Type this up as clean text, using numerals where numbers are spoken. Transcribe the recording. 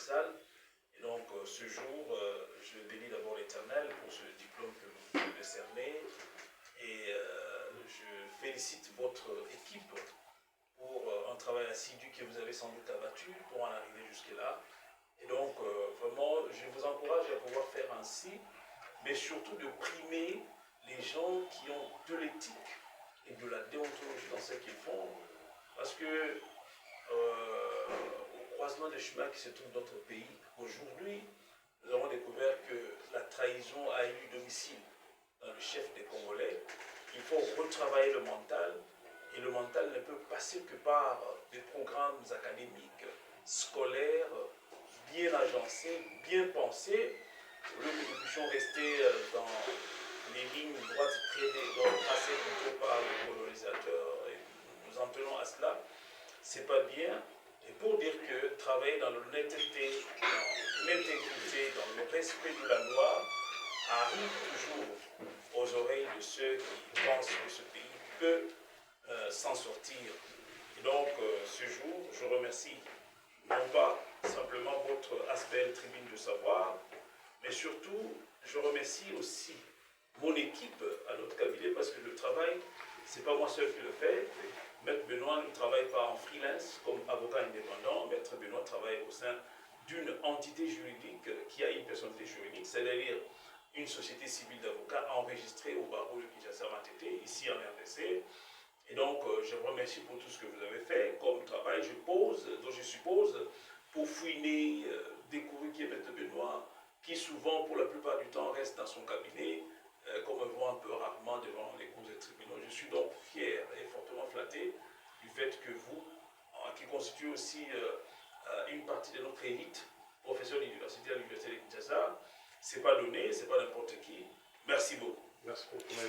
salle. Et donc, ce jour, je bénis d'abord l'Éternel pour ce diplôme que vous me décernez. Et je félicite votre équipe pour un travail assidu que vous avez sans doute abattu pour en arriver jusque-là. Et donc, vraiment, je vous encourage à pouvoir faire ainsi, mais surtout de primer les gens qui ont de l'éthique et de la déontologie dans ce qu'ils font, parce que au croisement des chemins qui se trouvent dans notre pays, aujourd'hui, nous avons découvert que la trahison a eu domicile dans le chef des Congolais. Il faut retravailler le mental, et le mental ne peut passer que par des programmes académiques, scolaires, bien agencés, bien pensés, au lieu que nous puissions rester dans les lignes droites tracées plutôt par les colonisateurs. Et nous en tenons à cela. C'est pas bien. Et pour dire que travailler dans l'honnêteté, dans l'intégrité, dans le respect de la loi, arrive toujours aux oreilles de ceux qui pensent que ce pays peut s'en sortir. Et donc, ce jour, je remercie non pas simplement votre aspect tribune de savoir, mais surtout, je remercie aussi mon équipe à notre cabinet, parce que le travail, c'est pas moi seul qui le fais. Maître Benoît ne travaille pas en freelance comme avocat indépendant. Maître Benoît travaille au sein d'une entité juridique qui a une personnalité juridique, c'est-à-dire une société civile d'avocats enregistrée au barreau de Kinshasa-Matete, ici en RDC. Et donc, je vous remercie pour tout ce que vous avez fait comme travail. Je suppose, pour fouiner, découvrir qui est Maître Benoît, qui souvent, pour la plupart du temps, reste dans son cabinet, comme on voit un peu rarement devant les cours des tribunaux. Je suis donc fier et fortement flatté du fait que vous, qui constituez aussi une partie de notre élite, professeur d'université à l'université de Kinshasa, c'est pas donné, c'est pas n'importe